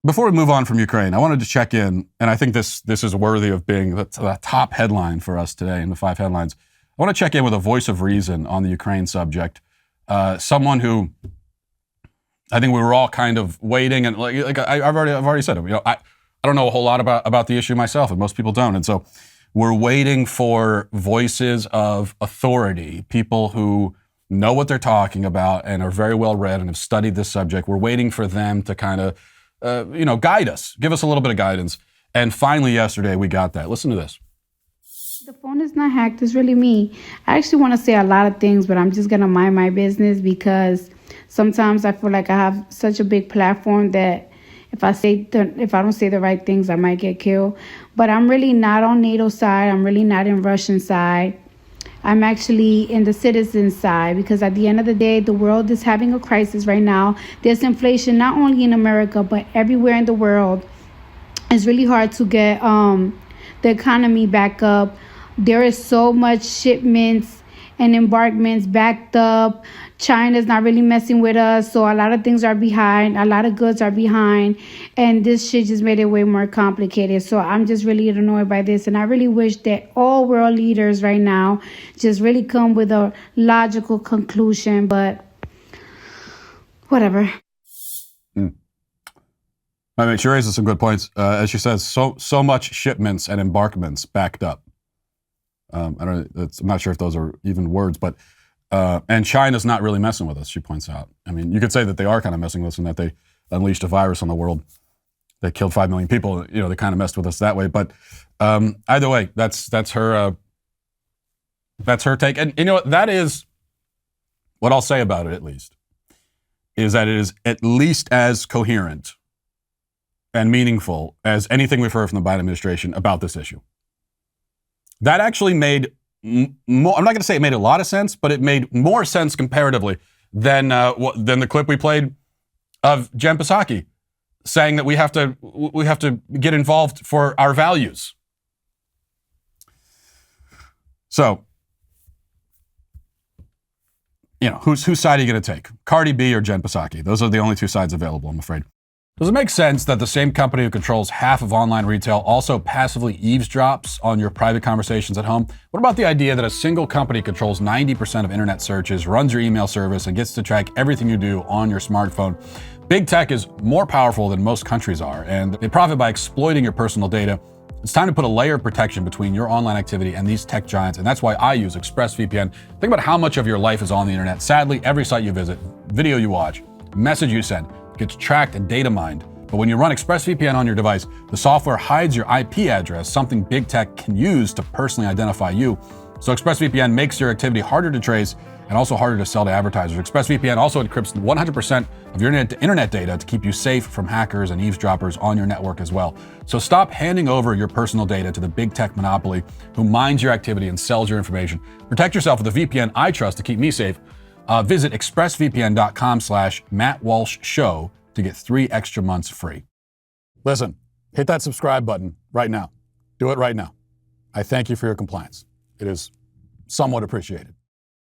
Before we move on from Ukraine, I wanted to check in, and I think this is worthy of being the top headline for us today in the 5 headlines. I want to check in with a voice of reason on the Ukraine subject. Someone who I think we were all kind of waiting, and like I've already said it. I don't know a whole lot about the issue myself, and most people don't. And so we're waiting for voices of authority, people who know what they're talking about and are very well read and have studied this subject. We're waiting for them to kind of guide us, give us a little bit of guidance. And finally, yesterday, we got that. Listen to this. The phone is not hacked. It's really me. I actually want to say a lot of things, but I'm just going to mind my business because sometimes I feel like I have such a big platform that if I don't say the right things, I might get killed. But I'm really not on NATO's side. I'm really not in Russian side. I'm actually in the citizen side because at the end of the day, the world is having a crisis right now. There's inflation not only in America, but everywhere in the world. It's really hard to get the economy back up. There is so much shipments and embarkments backed up. China's not really messing with us, so a lot of things are behind. A lot of goods are behind, and this shit just made it way more complicated. So I'm just really annoyed by this, and I really wish that all world leaders right now just really come with a logical conclusion, but whatever. I mean, she raises some good points. As she says, so much shipments and embarkments backed up. I'm not sure if those are even words, but and China's not really messing with us, she points out. I mean, you could say that they are kind of messing with us and that they unleashed a virus on the world. They killed 5 million people. They kind of messed with us that way. But either way, that's her take. And that is what I'll say about it. At least is that it is at least as coherent and meaningful as anything we've heard from the Biden administration about this issue. That actually made more, I'm not going to say it made a lot of sense, but it made more sense comparatively than the clip we played of Jen Psaki saying that we have to get involved for our values. So, whose side are you going to take? Cardi B or Jen Psaki? Those are the only 2 sides available, I'm afraid. Does it make sense that the same company who controls half of online retail also passively eavesdrops on your private conversations at home? What about the idea that a single company controls 90% of internet searches, runs your email service, and gets to track everything you do on your smartphone? Big tech is more powerful than most countries are, and they profit by exploiting your personal data. It's time to put a layer of protection between your online activity and these tech giants, and that's why I use ExpressVPN. Think about how much of your life is on the internet. Sadly, every site you visit, video you watch, message you send, gets tracked and data mined. But when you run ExpressVPN on your device, the software hides your IP address, something big tech can use to personally identify you. So ExpressVPN makes your activity harder to trace and also harder to sell to advertisers. ExpressVPN also encrypts 100% of your internet data to keep you safe from hackers and eavesdroppers on your network as well. So stop handing over your personal data to the big tech monopoly who mines your activity and sells your information. Protect yourself with a VPN I trust to keep me safe. Visit expressvpn.com/Matt Walsh Show to get 3 extra months free. Listen, hit that subscribe button right now. Do it right now. I thank you for your compliance. It is somewhat appreciated.